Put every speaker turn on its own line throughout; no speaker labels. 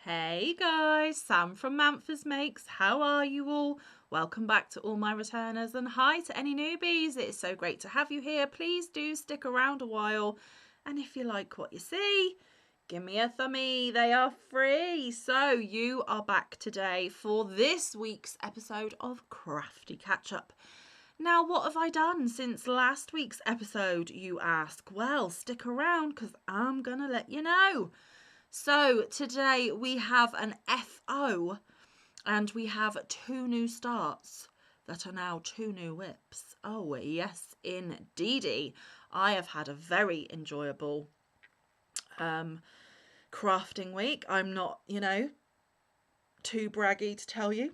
Hey guys, Sam from Manfa's Makes. How are you all? Welcome back to all my returners and hi to any newbies. It's so great to have you here. Please do stick around a while. And if you like what you see, give me a thumbie. They are free. So you are back today for this week's episode of Crafty Catch Up. Now, what have I done since last week's episode, you ask? Well, stick around because I'm going to let you know. So today we have an FO and we have 2 new starts that are now 2 new whips. Oh yes, indeedy. I have had a very enjoyable crafting week. I'm not, too braggy to tell you.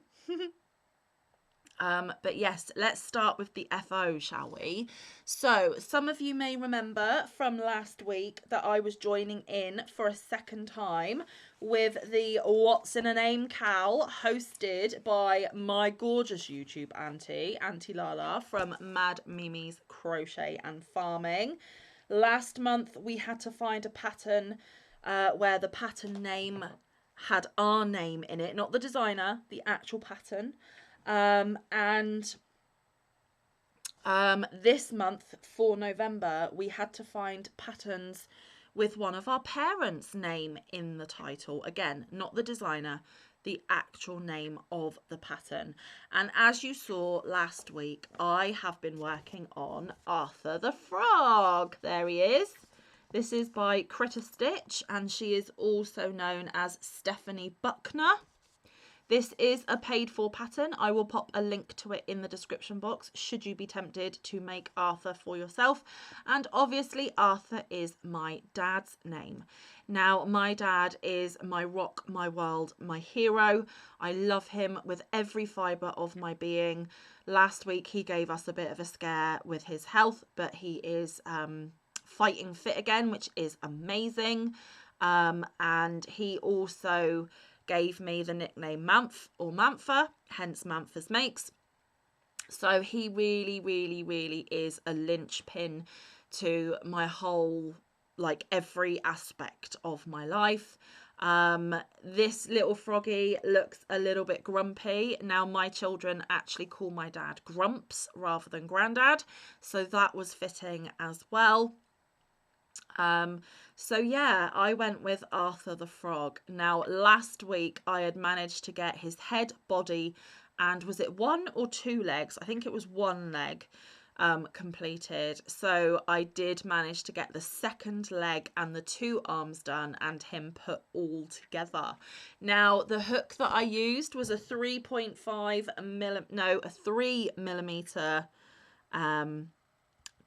But yes, let's start with the FO, shall we? So some of you may remember from last week that I was joining in for a second time with the What's in a Name Cal, hosted by my gorgeous YouTube Auntie Lala from Mad Mimi's Crochet and Farming. Last month we had to find a pattern where the pattern name had our name in it, not the designer, the actual pattern. This month for November, we had to find patterns with one of our parents' name in the title. Again, not the designer, the actual name of the pattern. And as you saw last week, I have been working on Arthur the Frog. There he is. This is by Critter Stitch, and she is also known as Stephanie Buckner. This is a paid for pattern. I will pop a link to it in the description box should you be tempted to make Arthur for yourself. And obviously Arthur is my dad's name. Now, my dad is my rock, my world, my hero. I love him with every fibre of my being. Last week he gave us a bit of a scare with his health, but he is fighting fit again, which is amazing. And he also gave me the nickname Manfa, hence Manfa's Makes. So he really, really, really is a linchpin to my whole, every aspect of my life. This little froggy looks a little bit grumpy. Now, my children actually call my dad Grumps rather than Grandad, so that was fitting as well. So yeah, I went with Arthur the Frog. Now, last week I had managed to get his head, body, and was it 1 or 2 legs? I think it was 1 leg completed. So I did manage to get the second leg and the 2 arms done and him put all together. Now, the hook that I used was a 3 millimeter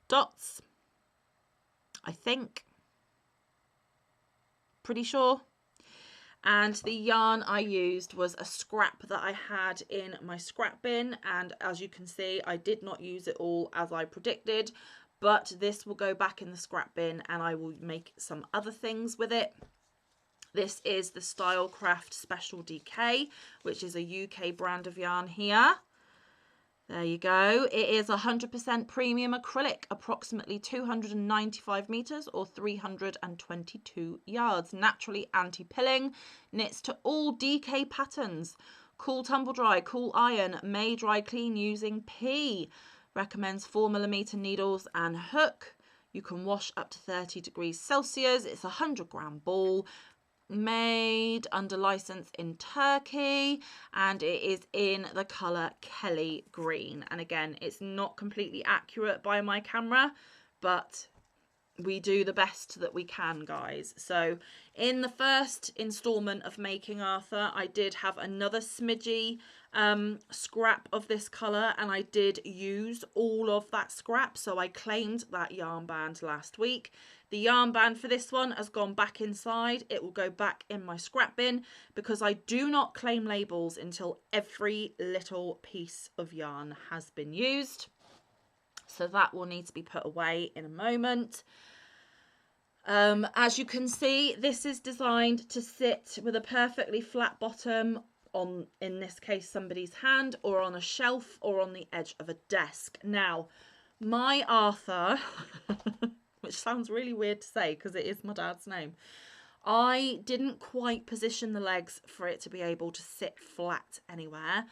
dots, I think. Pretty sure. And the yarn I used was a scrap that I had in my scrap bin, and as you can see, I did not use it all as I predicted, but this will go back in the scrap bin and I will make some other things with it. This is the Stylecraft Special DK, which is a UK brand of yarn here. There you go. It is 100% premium acrylic, approximately 295 metres or 322 yards. Naturally anti-pilling, knits to all DK patterns. Cool tumble dry, cool iron, may dry clean using P. Recommends 4mm needles and hook. You can wash up to 30 degrees Celsius. It's a 100-gram ball. Made under license in Turkey, and it is in the colour Kelly Green. And again, it's not completely accurate by my camera, but we do the best that we can, guys. So in the first installment of making Arthur, I did have another smidgy scrap of this colour, and I did use all of that scrap, so I claimed that yarn band last week. The yarn band for this one has gone back inside. It will go back in my scrap bin because I do not claim labels until every little piece of yarn has been used. So that will need to be put away in a moment. As you can see, this is designed to sit with a perfectly flat bottom on, in this case, somebody's hand, or on a shelf or on the edge of a desk. Now, my Arthur, which sounds really weird to say because it is my dad's name. I didn't quite position the legs for it to be able to sit flat anywhere,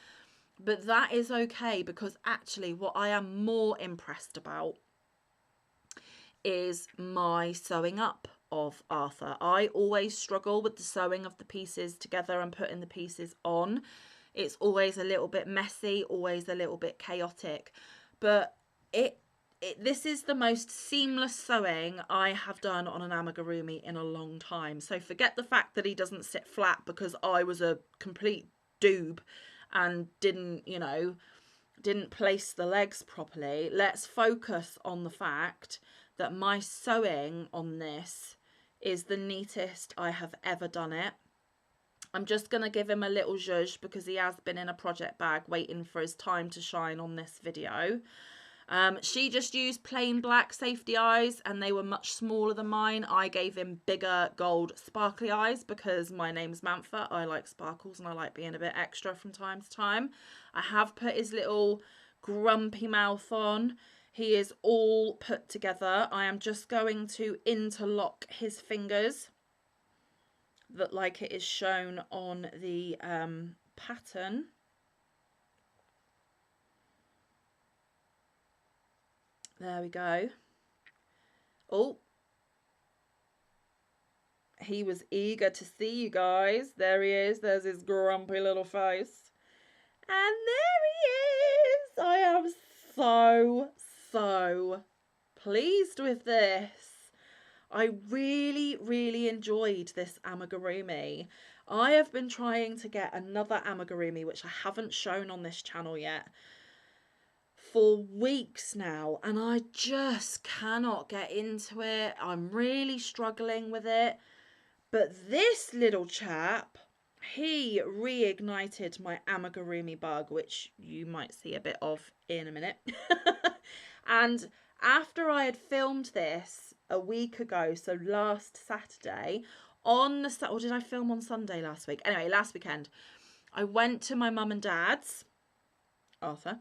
but that is okay, because actually what I am more impressed about is my sewing up of Arthur. I always struggle with the sewing of the pieces together and putting the pieces on. It's always a little bit messy, always a little bit chaotic, but this is the most seamless sewing I have done on an amigurumi in a long time. So forget the fact that he doesn't sit flat because I was a complete doob and didn't place the legs properly. Let's focus on the fact that my sewing on this is the neatest I have ever done it. I'm just going to give him a little zhuzh because he has been in a project bag waiting for his time to shine on this video. She just used plain black safety eyes and they were much smaller than mine. I gave him bigger gold sparkly eyes because my name's Manfa. I like sparkles and I like being a bit extra from time to time. I have put his little grumpy mouth on. He is all put together. I am just going to interlock his fingers that like it is shown on the pattern. There we go. Oh, he was eager to see you guys. There he is. There's his grumpy little face. And there he is. I am so pleased with this. I really enjoyed this amigurumi. I have been trying to get another amigurumi, which I haven't shown on this channel yet, for weeks now, and I just cannot get into it. I'm really struggling with it. But this little chap, he reignited my amigurumi bug, which you might see a bit of in a minute. And after I had filmed this a week ago, so last Saturday, or did I film on Sunday last week? Anyway, last weekend, I went to my mum and dad's, Arthur.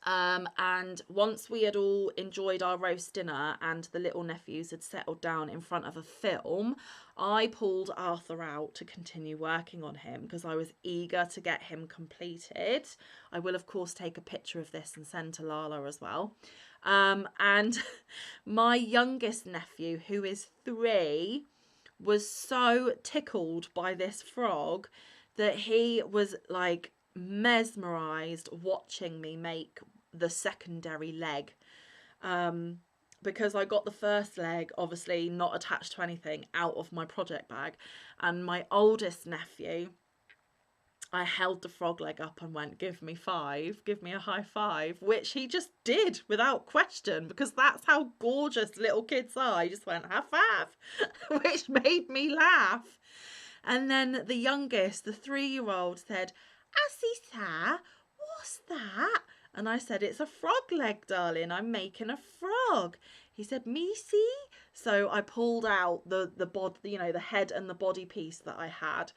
And once we had all enjoyed our roast dinner and the little nephews had settled down in front of a film, I pulled Arthur out to continue working on him because I was eager to get him completed. I will, of course, take a picture of this and send to Lala as well. And my youngest nephew, who is 3, was so tickled by this frog that he was like mesmerized watching me make the secondary leg, because I got the first leg, obviously not attached to anything, out of my project bag, and my oldest nephew, I held the frog leg up and went, give me 5, give me a high 5, which he just did without question, because that's how gorgeous little kids are. He just went, high 5, which made me laugh. And then the youngest, the 3-year-old, said, Asisa, what's that? And I said, it's a frog leg, darling. I'm making a frog. He said, me see? So I pulled out the body, the head and the body piece that I had.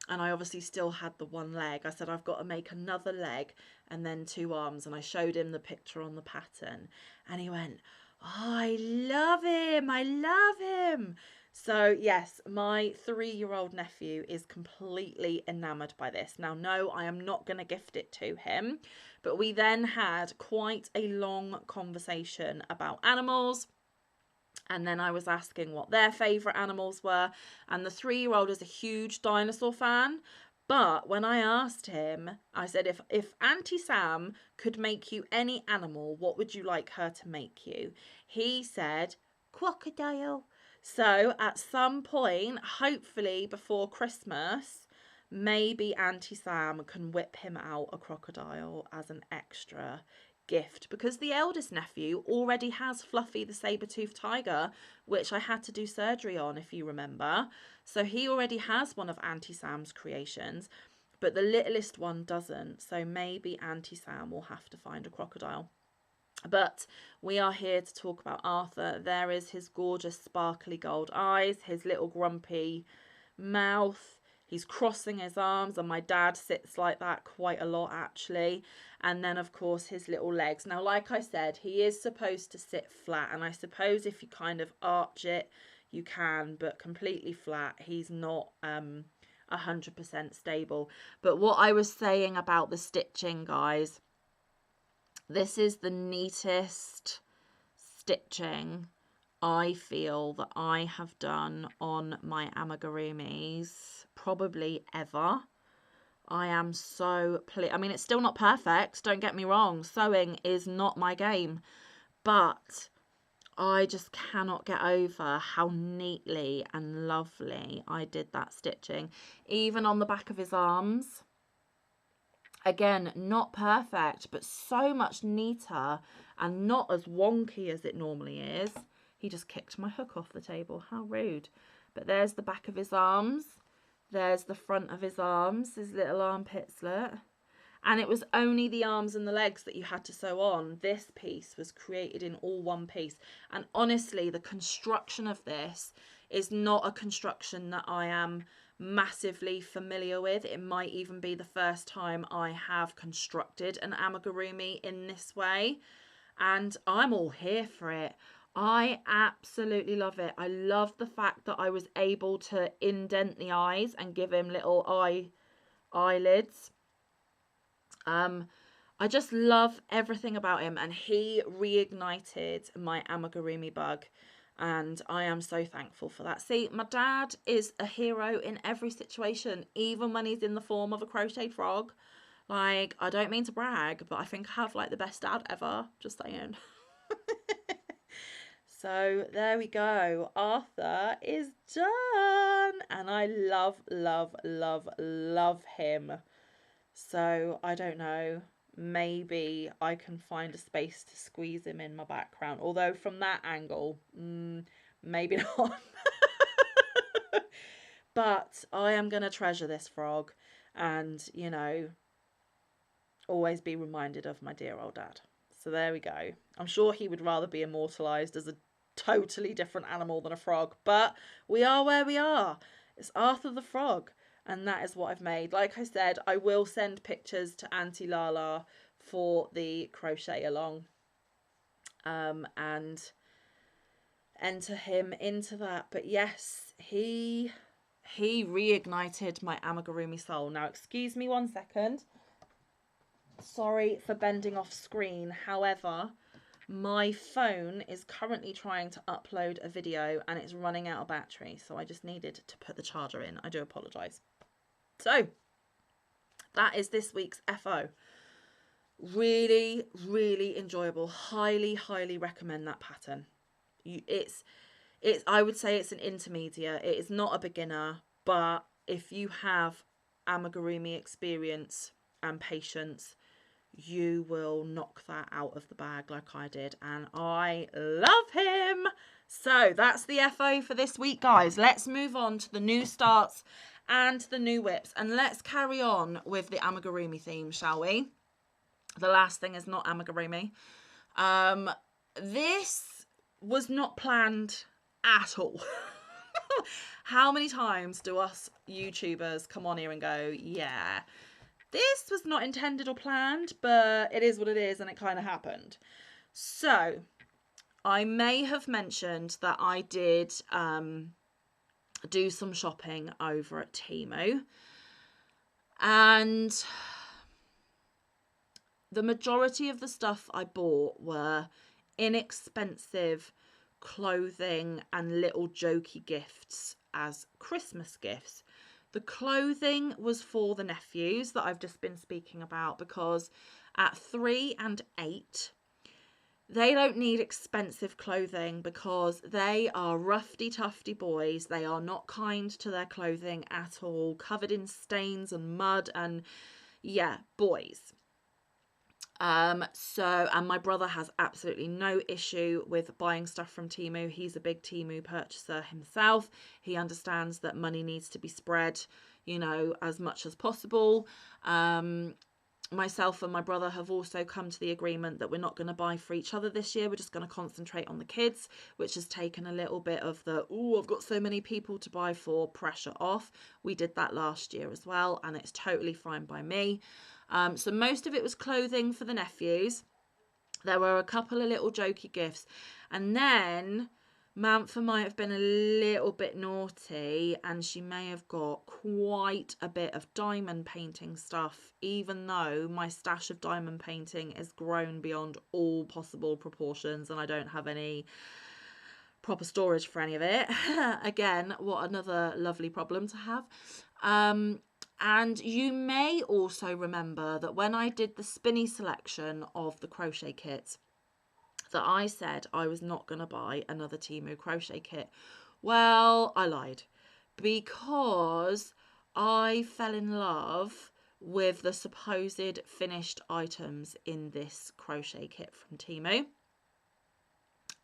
And I obviously still had the one leg. I said, I've got to make another leg and then 2 arms. And I showed him the picture on the pattern. And he went, oh, I love him. I love him. So yes, my 3-year-old nephew is completely enamored by this. Now, no, I am not going to gift it to him. But we then had quite a long conversation about animals. And then I was asking what their favourite animals were. And the 3-year-old is a huge dinosaur fan. But when I asked him, I said, if Auntie Sam could make you any animal, what would you like her to make you? He said, crocodile. So at some point, hopefully before Christmas, maybe Auntie Sam can whip him out a crocodile as an extra gift, because the eldest nephew already has Fluffy the saber-toothed tiger, which I had to do surgery on, if you remember. So he already has one of Auntie Sam's creations, but the littlest one doesn't. So maybe Auntie Sam will have to find a crocodile. But we are here to talk about Arthur. There is his gorgeous sparkly gold eyes, his little grumpy mouth. He's crossing his arms, and my dad sits like that quite a lot, actually. And then, of course, his little legs. Now, like I said, he is supposed to sit flat, and I suppose if you kind of arch it, you can, but completely flat, he's not 100% stable. But what I was saying about the stitching, guys, this is the neatest stitching I feel that I have done on my amigurumis probably ever. I am so pleased. I mean, it's still not perfect, don't get me wrong. Sewing is not my game, but I just cannot get over how neatly and lovely I did that stitching. Even on the back of his arms. Again, not perfect, but so much neater and not as wonky as it normally is. He just kicked my hook off the table. How rude. But there's the back of his arms. There's the front of his arms, his little armpit slit. And it was only the arms and the legs that you had to sew on. This piece was created in all one piece. And honestly, the construction of this is not a construction that I am massively familiar with. It might even be the first time I have constructed an amigurumi in this way. And I'm all here for it. I absolutely love it. I love the fact that I was able to indent the eyes and give him little eyelids. I just love everything about him, and he reignited my amigurumi bug, and I am so thankful for that. See, my dad is a hero in every situation, even when he's in the form of a crocheted frog. Like, I don't mean to brag, but I think I have like the best dad ever, just saying. So there we go. Arthur is done, and I love, love, love, love him. So I don't know, maybe I can find a space to squeeze him in my background. Although from that angle, maybe not. But I am going to treasure this frog and, you know, always be reminded of my dear old dad. So there we go. I'm sure he would rather be immortalised as a totally different animal than a frog. But we are where we are. It's Arthur the frog. And that is what I've made. Like I said, I will send pictures to Auntie Lala for the crochet along. And enter him into that. But yes, he reignited my amigurumi soul. Now, excuse me 1 second. Sorry for bending off screen. However, my phone is currently trying to upload a video and it's running out of battery. So I just needed to put the charger in. I do apologise. So that is this week's FO. Really, really enjoyable. Highly, highly recommend that pattern. It's I would say it's an intermediate. It is not a beginner, but if you have amigurumi experience and patience, you will knock that out of the bag like I did, and I love him. So that's the FO for this week, guys. Let's move on to the new starts and the new whips, and let's carry on with the amigurumi theme, shall we? The last thing is not amigurumi. This was not planned at all. How many times do us YouTubers come on here and go, yeah, this was not intended or planned, but it is what it is, and it kind of happened. So I may have mentioned that I did do some shopping over at Temu, and the majority of the stuff I bought were inexpensive clothing and little jokey gifts as Christmas gifts. The clothing was for the nephews that I've just been speaking about, because at 3 and 8, they don't need expensive clothing because they are roughy tufty boys. They are not kind to their clothing at all, covered in stains and mud, and yeah, boys. And my brother has absolutely no issue with buying stuff from Temu. He's a big Temu purchaser himself. He understands that money needs to be spread, you know, as much as possible. Myself and my brother have also come to the agreement that we're not going to buy for each other this year. We're just going to concentrate on the kids, which has taken a little bit of the, oh, I've got so many people to buy for pressure off. We did that last year as well, and it's totally fine by me. So most of it was clothing for the nephews. There were a couple of little jokey gifts. And then Manfa might have been a little bit naughty and she may have got quite a bit of diamond painting stuff, even though my stash of diamond painting is grown beyond all possible proportions and I don't have any proper storage for any of it. Again, what another lovely problem to have. And you may also remember that when I did the spinny selection of the crochet kit, that I said I was not going to buy another Temu crochet kit. Well, I lied, because I fell in love with the supposed finished items in this crochet kit from Temu.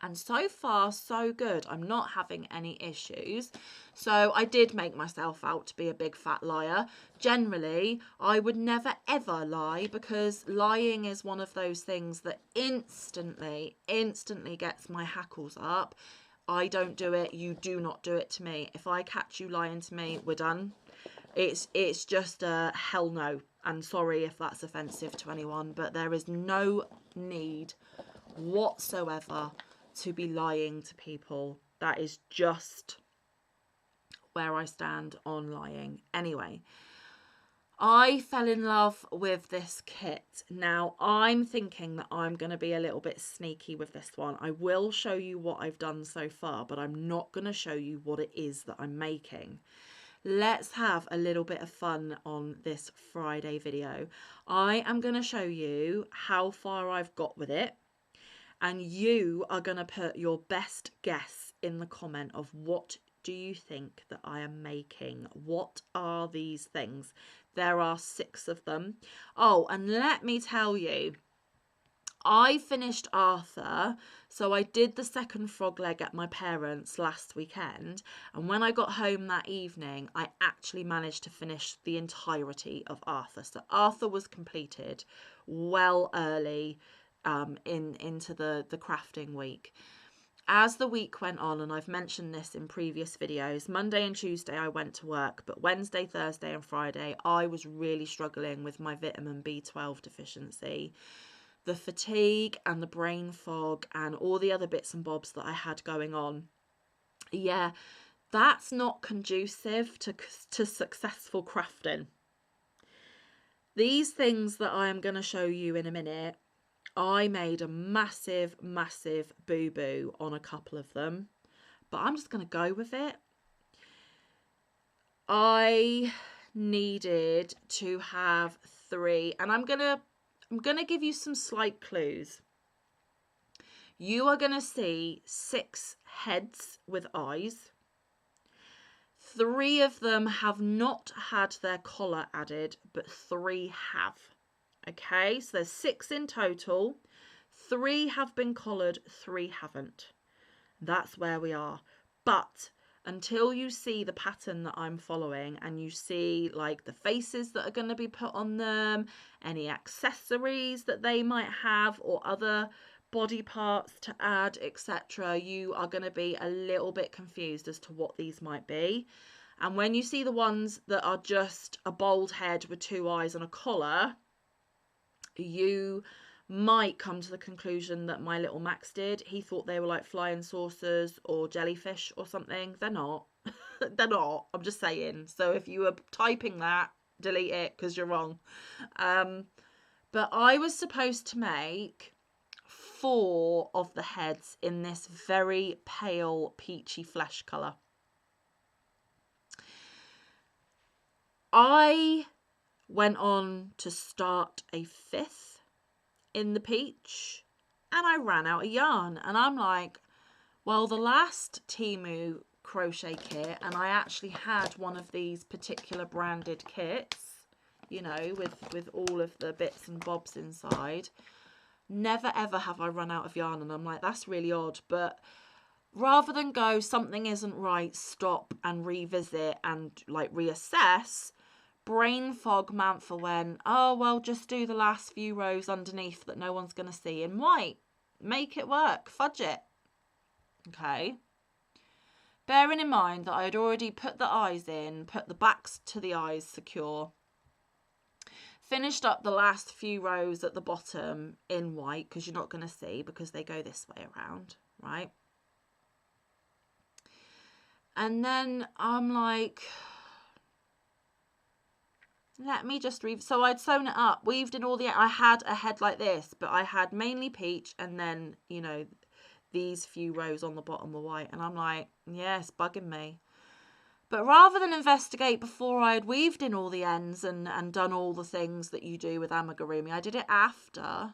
And so far, so good. I'm not having any issues. So I did make myself out to be a big fat liar. Generally, I would never ever lie, because lying is one of those things that instantly gets my hackles up. I don't do it. You do not do it to me. If I catch you lying to me, we're done. It's just a hell no. And sorry if that's offensive to anyone, but there is no need whatsoever to be lying to people. That is just where I stand on lying. Anyway, I fell in love with this kit. Now I'm thinking that I'm going to be a little bit sneaky with this one. I will show you what I've done so far, but I'm not going to show you what it is that I'm making. Let's have a little bit of fun on this Friday video. I am going to show you how far I've got with it. And you are going to put your best guess in the comment of what do you think that I am making? What are these things? There are 6 of them. Oh, and let me tell you, I finished Arthur, so I did the second frog leg at my parents' last weekend. And when I got home that evening, I actually managed to finish the entirety of Arthur. So Arthur was completed well early into the crafting week. As the week went on, and I've mentioned this in previous videos, Monday and Tuesday I went to work, but Wednesday, Thursday and Friday I was really struggling with my vitamin B12 deficiency. The fatigue and the brain fog and all the other bits and bobs that I had going on. Yeah, that's not conducive to successful crafting. These things that I am going to show you in a minute, I made a massive boo-boo on a couple of them, but I'm just going to go with it. I needed to have 3, and I'm going to give you some slight clues. You are going to see 6 heads with eyes. 3 of them have not had their collar added, but 3 have. Okay, so there's 6 in total. 3 have been collared, 3 haven't. That's where we are. But until you see the pattern that I'm following and you see like the faces that are going to be put on them, any accessories that they might have or other body parts to add, etc., you are going to be a little bit confused as to what these might be. And when you see the ones that are just a bald head with 2 eyes and a collar, you might come to the conclusion that my little Max did. He thought they were like flying saucers or jellyfish or something. They're not. They're not. I'm just saying. So if you were typing that, delete it because you're wrong. But I was supposed to make 4 of the heads in this very pale peachy flesh colour. I went on to start a 5th in the peach and I ran out of yarn, and I'm like, well, the last Temu crochet kit, and I actually had one of these particular branded kits, you know, with all of the bits and bobs inside. Never ever have I run out of yarn, and I'm like, that's really odd. But rather than go, something isn't right, stop and revisit and like reassess, brain fog Manfa went, oh, well, just do the last few rows underneath that no one's going to see in white. Make it work. Fudge it. Okay. Bearing in mind that I had already put the eyes in, put the backs to the eyes secure, finished up the last few rows at the bottom in white, because you're not going to see because they go this way around, right? And then I'm like, let me just so I'd sewn it up, weaved in all the, I had a head like this, but I had mainly peach, and then, you know, these few rows on the bottom were white. And I'm like, yeah, it's bugging me. But rather than investigate before I had weaved in all the ends and done all the things that you do with amigurumi, I did it after.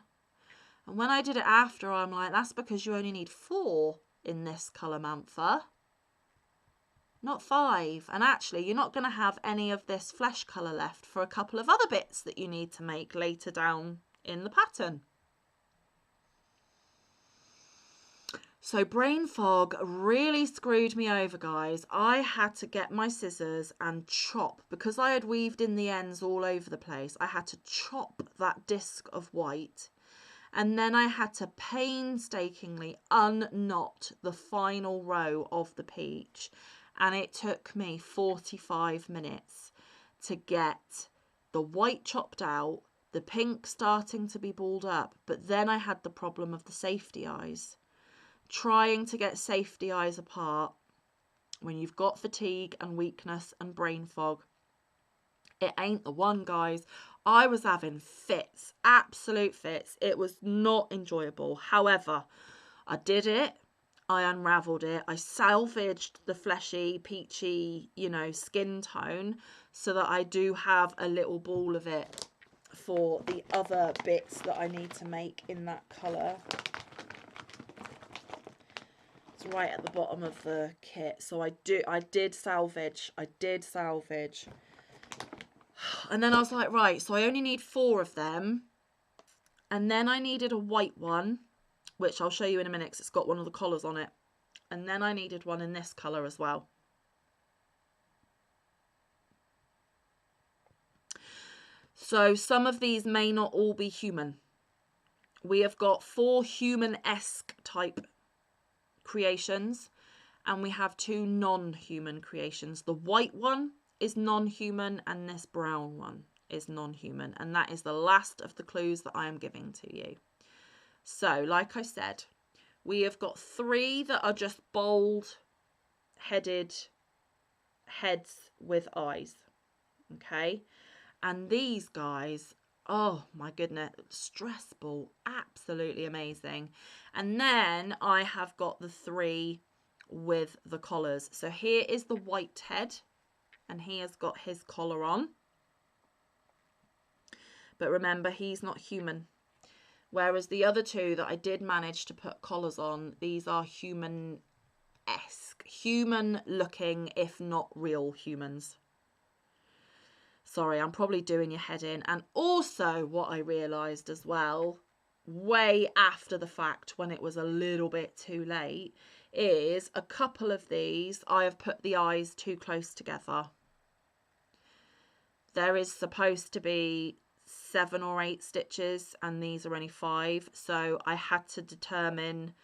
And when I did it after, I'm like, that's because you only need 4 in this colour, Manfa, not 5. And actually, you're not going to have any of this flesh colour left for a couple of other bits that you need to make later down in the pattern. So brain fog really screwed me over, guys. I had to get my scissors and chop, because I had weaved in the ends all over the place. I had to chop that disc of white, and then I had to painstakingly unknot the final row of the peach. And it took me 45 minutes to get the white chopped out, the pink starting to be balled up. But then I had the problem of the safety eyes. Trying to get safety eyes apart when you've got fatigue and weakness and brain fog, it ain't the one, guys. I was having fits, absolute fits. It was not enjoyable. However, I did it. I unraveled it. I salvaged the fleshy, peachy, you know, skin tone, so that I do have a little ball of it for the other bits that I need to make in that colour. It's right at the bottom of the kit. So I did salvage. And then I was like, right, so I only need 4 of them. And then I needed a white one, which I'll show you in a minute because it's got one of the collars on it. And then I needed one in this colour as well. So some of these may not all be human. We have got 4 human-esque type creations, and we have 2 non-human creations. The white one is non-human, and this brown one is non-human. And that is the last of the clues that I am giving to you. So, like I said, we have got 3 that are just bold-headed heads with eyes. Okay? And these guys, oh my goodness, stress ball, absolutely amazing. And then I have got the 3 with the collars. So here is the white head, and he has got his collar on. But remember, he's not human. Whereas the other 2 that I did manage to put collars on, these are human-esque, human-looking, if not real humans. Sorry, I'm probably doing your head in. And also what I realised as well, way after the fact when it was a little bit too late, is a couple of these I have put the eyes too close together. There is supposed to be 7 or 8 stitches and these are only 5. So I had to determine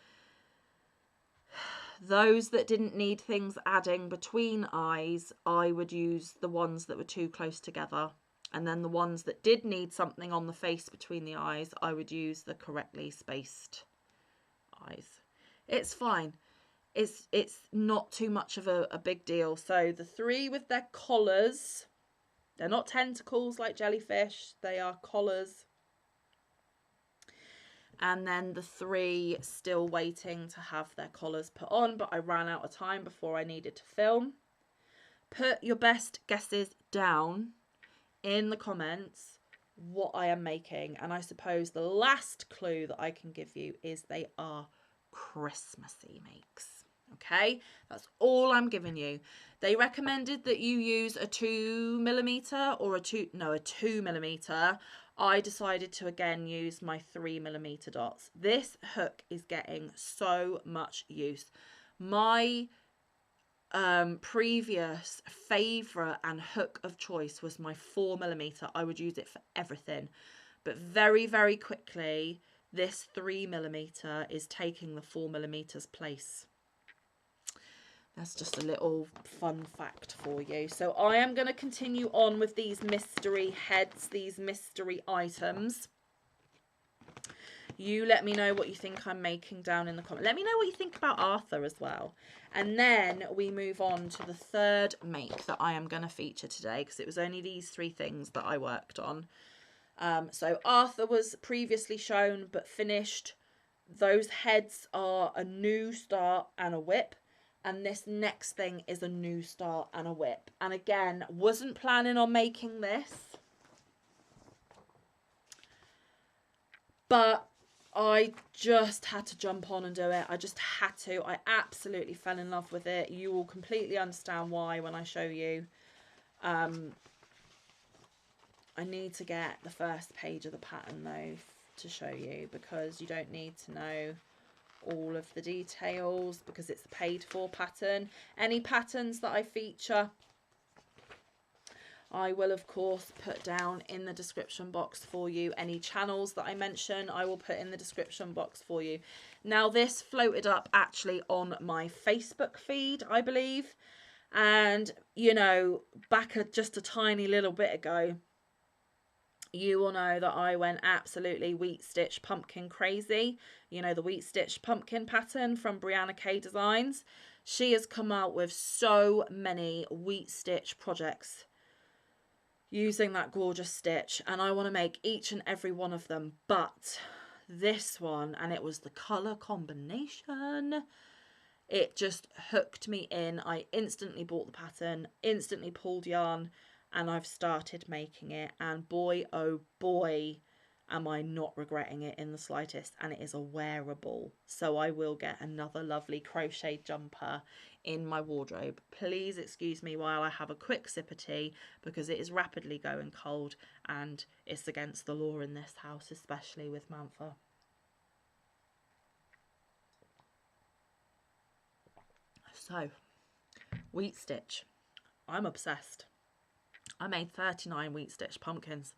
those that didn't need things adding between eyes, I would use the ones that were too close together. And then the ones that did need something on the face between the eyes, I would use the correctly spaced eyes. It's fine. It's not too much of a big deal. So the 3 with their collars, they're not tentacles like jellyfish, they are collars. And then the 3 still waiting to have their collars put on, but I ran out of time before I needed to film. Put your best guesses down in the comments what I am making. And I suppose the last clue that I can give you is they are Christmassy makes. Okay, that's all I'm giving you. They recommended that you use a 2mm or a 2mm. I decided to again use my 3mm dots. This hook is getting so much use. My previous favourite and hook of choice was my 4mm. I would use it for everything. But very, very quickly, this 3mm is taking the 4mm's place. That's just a little fun fact for you. So I am going to continue on with these mystery heads, these mystery items. You let me know what you think I'm making down in the comments. Let me know what you think about Arthur as well. And then we move on to the third make that I am going to feature today, because it was only these 3 things that I worked on. So Arthur was previously shown but finished. Those heads are a new start and a whip. And this next thing is a new start and a whip. And again, wasn't planning on making this, but I just had to jump on and do it. I just had to. I absolutely fell in love with it. You will completely understand why when I show you. I need to get the first page of the pattern though to show you, because you don't need to know all of the details because it's a paid for pattern. Any patterns that I feature, I will of course put down in the description box for you. Any channels that I mention, I will put in the description box for you. Now this floated up actually on my Facebook feed, I believe. And you know, back just a tiny little bit ago, you will know that I went absolutely wheat stitch pumpkin crazy. You know, the wheat stitch pumpkin pattern from Brianna K Designs. She has come out with so many wheat stitch projects using that gorgeous stitch, and I want to make each and every one of them, but this one, and it was the colour combination, it just hooked me in. I instantly bought the pattern, instantly pulled yarn, and I've started making it, and boy oh boy am I not regretting it in the slightest. And it is a wearable, so I will get another lovely crochet jumper in my wardrobe. Please excuse me while I have a quick sip of tea, because it is rapidly going cold and it's against the law in this house, especially with Manfa. So, wheat stitch, I'm obsessed. I made 39 wheat stitch pumpkins.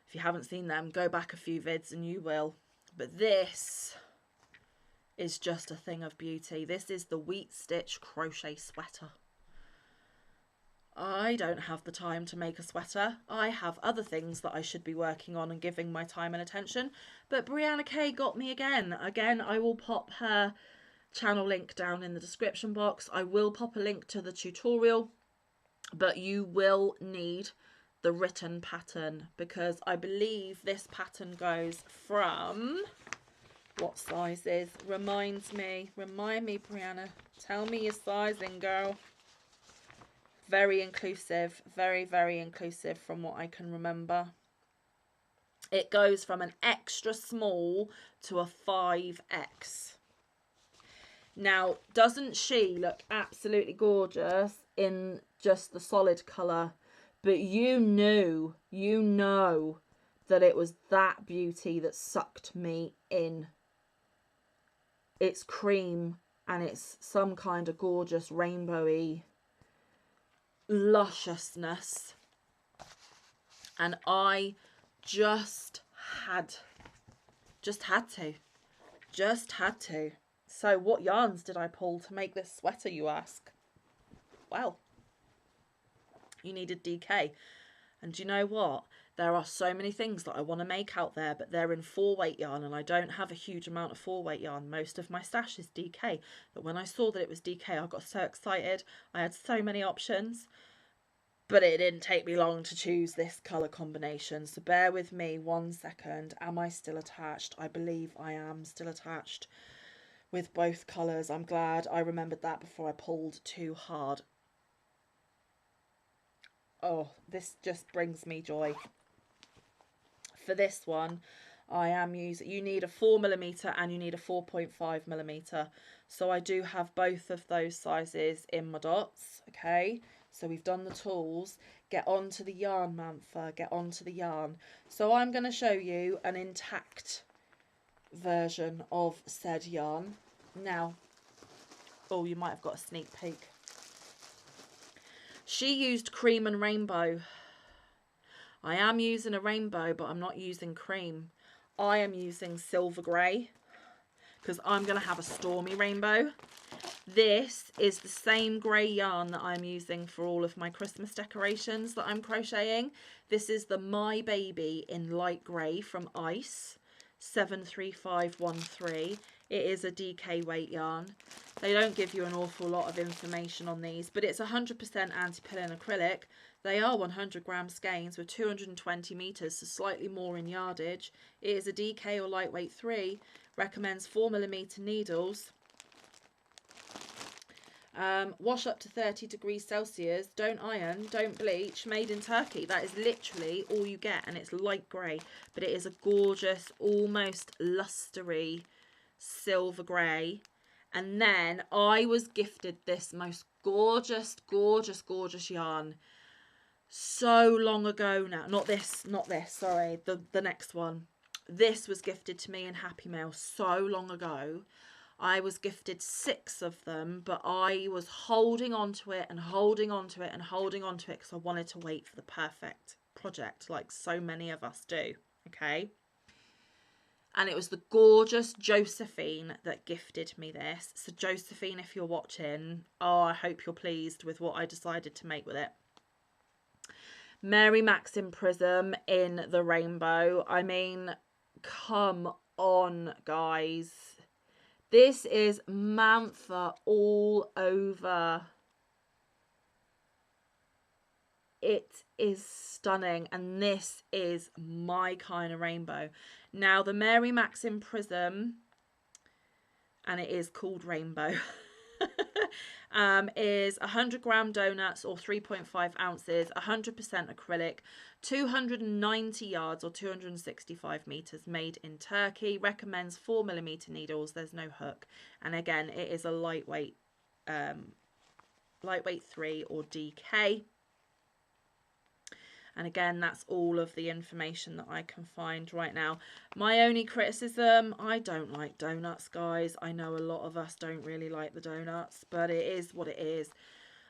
If you haven't seen them, go back a few vids and you will. But this is just a thing of beauty. This is the wheat stitch crochet sweater. I don't have the time to make a sweater. I have other things that I should be working on and giving my time and attention. But Brianna K got me again. Again, I will pop her channel link down in the description box. I will pop a link to the tutorial. But you will need the written pattern, because I believe this pattern goes from, what sizes? Remind me, Brianna. Tell me your sizing, girl. Very inclusive, very, very inclusive from what I can remember. It goes from an extra small to a 5X. Now, doesn't she look absolutely gorgeous in just the solid colour? But you know that it was that beauty that sucked me in. It's cream and it's some kind of gorgeous rainbowy lusciousness. And I just had to. So what yarns did I pull to make this sweater, you ask? Well, you needed DK. And do you know what? There are so many things that I want to make out there, but they're in 4-weight yarn, and I don't have a huge amount of 4-weight yarn. Most of my stash is DK. But when I saw that it was DK, I got so excited. I had so many options. But it didn't take me long to choose this colour combination. So bear with me 1 second. Am I still attached? I believe I am still attached with both colours. I'm glad I remembered that before I pulled too hard. Oh, this just brings me joy. For this one, I am using, you need a 4mm and you need a 4.5mm. So I do have both of those sizes in my dots, okay? So we've done the tools. Get onto the yarn, Manfa, get onto the yarn. So I'm going to show you an intact version of said yarn. Now, oh, you might have got a sneak peek. She used cream and rainbow. I am using a rainbow, but I'm not using cream. I am using silver grey because I'm going to have a stormy rainbow. This is the same grey yarn that I'm using for all of my Christmas decorations that I'm crocheting. This is the My Baby in light grey from Ice. 73513. It is a DK weight yarn. They don't give you an awful lot of information on these, but it's 100% anti-pilling acrylic. They are 100 gram skeins with 220 meters, so slightly more in yardage. It is a DK or lightweight 3. Recommends 4mm needles. Wash up to 30 degrees Celsius. Don't iron, don't bleach. Made in Turkey. That is literally all you get, and it's light grey, but it is a gorgeous, almost lustery silver grey. And then I was gifted this most gorgeous, gorgeous, gorgeous yarn so long ago now. Not this, sorry, the next one. This was gifted to me in Happy Mail so long ago. I was gifted 6 of them, but I was holding on to it and holding on to it and holding on to it because I wanted to wait for the perfect project, like so many of us do, okay? And it was the gorgeous Josephine that gifted me this. So Josephine, if you're watching, oh, I hope you're pleased with what I decided to make with it. Mary Maxim Prism in the rainbow. I mean, come on, guys. This is Manfa all over. It is stunning, and this is my kind of rainbow. Now, the Mary Maxim Prism, and it is called Rainbow, is 100 gram donuts or 3.5 ounces, 100% acrylic, 290 yards or 265 meters, made in Turkey. Recommends 4mm needles. There's no hook, and again, it is a lightweight 3 or DK. And again, that's all of the information that I can find right now. My only criticism, I don't like donuts, guys. I know a lot of us don't really like the donuts, but it is what it is.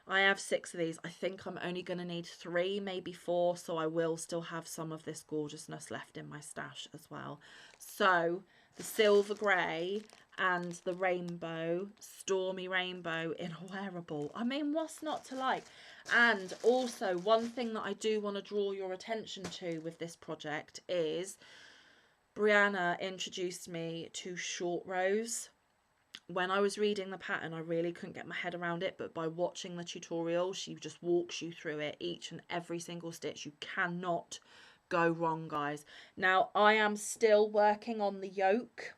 I have 6 of these. I think I'm only going to need 3, maybe 4, so I will still have some of this gorgeousness left in my stash as well. So the silver grey and the rainbow, stormy rainbow in a wearable. I mean, what's not to like? And also, one thing that I do want to draw your attention to with this project is Brianna introduced me to short rows. When I was reading the pattern, I really couldn't get my head around it, but by watching the tutorial, she just walks you through it, each and every single stitch. You cannot go wrong, guys. Now, I am still working on the yoke.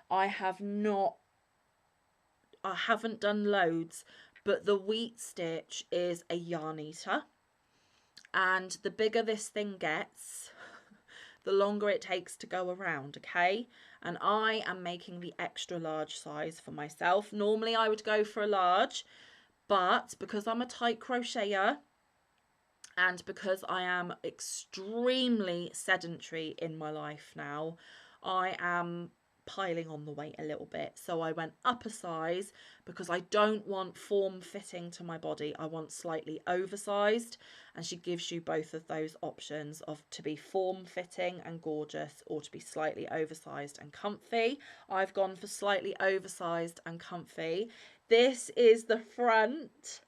I haven't done loads, but the wheat stitch is a yarn eater, and the bigger this thing gets, the longer it takes to go around, okay? And I am making the extra large size for myself. Normally I would go for a large, but because I'm a tight crocheter and because I am extremely sedentary in my life now, I am piling on the weight a little bit, so I went up a size because I don't want form fitting to my body. I want slightly oversized, and she gives you both of those options, of to be form fitting and gorgeous or to be slightly oversized and comfy. I've gone for slightly oversized and comfy. This is the front.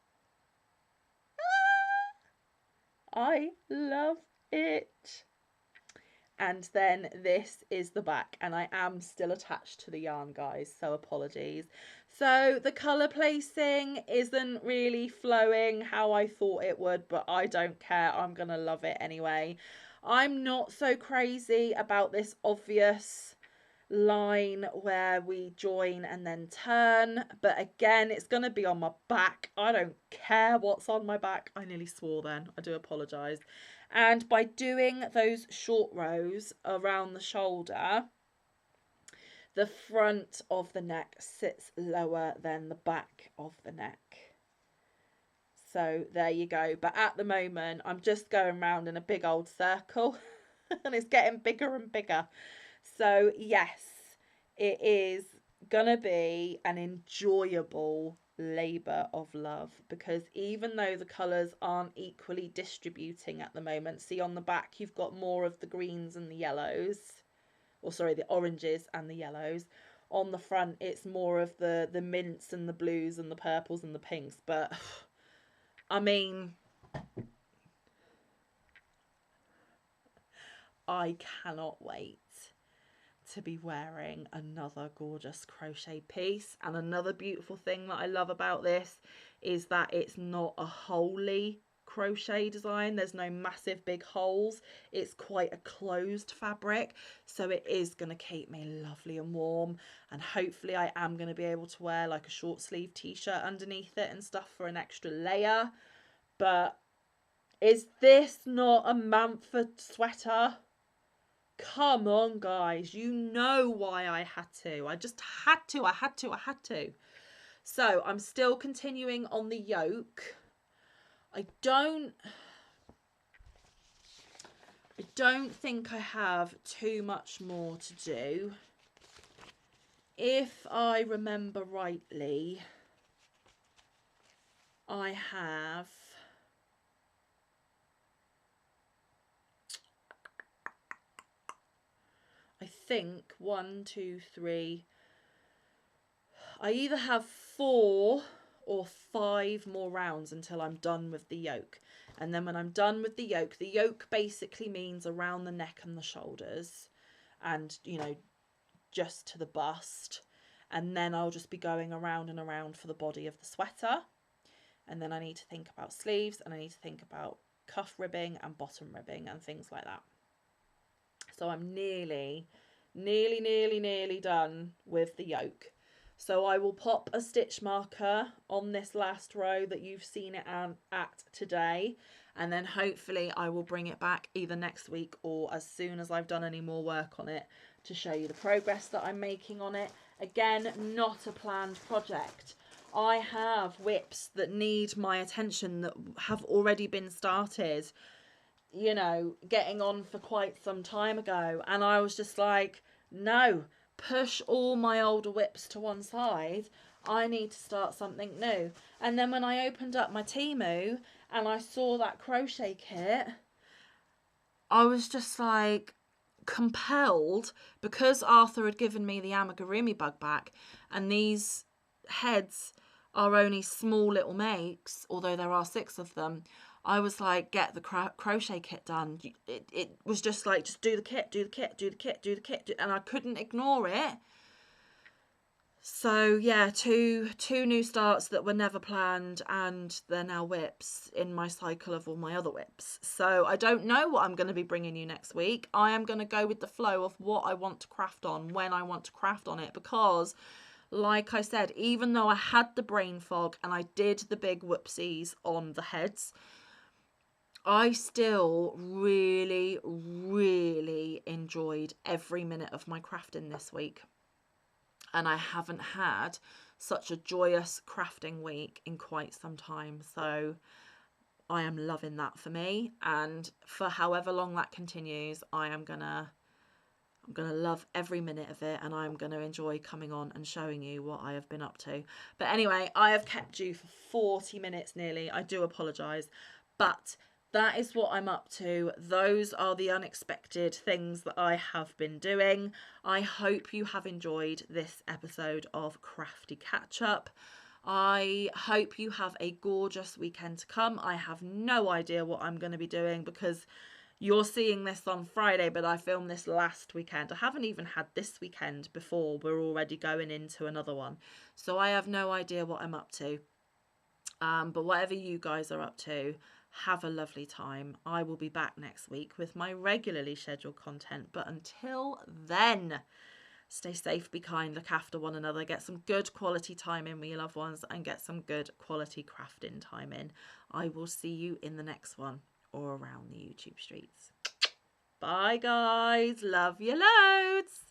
I love it. And then this is the back, and I am still attached to the yarn, guys, so apologies. So the colour placing isn't really flowing how I thought it would, but I don't care. I'm gonna love it anyway. I'm not so crazy about this obvious line where we join and then turn, but again, it's gonna be on my back. I don't care what's on my back. I nearly swore then. I do apologise. And by doing those short rows around the shoulder, the front of the neck sits lower than the back of the neck. So there you go. But at the moment, I'm just going round in a big old circle and it's getting bigger and bigger. So yes, it is gonna be an enjoyable labour of love, because even though the colours aren't equally distributing at the moment, see on the back you've got more of the greens and the yellows, or sorry, the oranges and the yellows. On the front it's more of the mints and the blues and the purples and the pinks. But I mean, I cannot wait to be wearing another gorgeous crochet piece. And another beautiful thing that I love about this is that it's not a holey crochet design. There's no massive big holes. It's quite a closed fabric, so it is going to keep me lovely and warm, and hopefully I am going to be able to wear like a short sleeve t-shirt underneath it and stuff for an extra layer. But is this not a Manfa sweater? Come on, guys. You know why I had to. I just had to. I had to. So I'm still continuing on the yoke. I don't think I have too much more to do. If I remember rightly, I have I think 1, 2, 3. I either have 4 or 5 more rounds until I'm done with the yoke. And then when I'm done with the yoke basically means around the neck and the shoulders and, you know, just to the bust. And then I'll just be going around and around for the body of the sweater. And then I need to think about sleeves, and I need to think about cuff ribbing and bottom ribbing and things like that. So I'm nearly done with the yoke. So I will pop a stitch marker on this last row that you've seen it at today, and then hopefully I will bring it back either next week or as soon as I've done any more work on it to show you the progress that I'm making on it. Again, not a planned project. I have whips that need my attention that have already been started, you know, getting on for quite some time ago, and I was just like, no, push all my older whips to one side. I need to start something new. And then when I opened up my Temu and I saw that crochet kit, I was just like compelled, because Arthur had given me the amigurumi bug back, and these heads are only small little makes, although there are 6 of them. I was like, get the crochet kit done. It was just like, just do the kit, and I couldn't ignore it. So yeah, two new starts that were never planned, and they're now whips in my cycle of all my other whips. So I don't know what I'm going to be bringing you next week. I am going to go with the flow of what I want to craft on, when I want to craft on it, because like I said, even though I had the brain fog and I did the big whoopsies on the heads, I still really enjoyed every minute of my crafting this week. And I haven't had such a joyous crafting week in quite some time. So I am loving that for me. And for however long that continues, I'm gonna love every minute of it, and I'm gonna enjoy coming on and showing you what I have been up to. But anyway, I have kept you for 40 minutes nearly. I do apologise, but that is what I'm up to. Those are the unexpected things that I have been doing. I hope you have enjoyed this episode of Crafty Catch Up. I hope you have a gorgeous weekend to come. I have no idea what I'm going to be doing, because you're seeing this on Friday, but I filmed this last weekend. I haven't even had this weekend before we're already going into another one. So I have no idea what I'm up to. But whatever you guys are up to, have a lovely time. I will be back next week with my regularly scheduled content. But until then, stay safe, be kind, look after one another, get some good quality time in with your loved ones, and get some good quality crafting time in. I will see you in the next one, or around the YouTube streets. Bye guys, love you loads.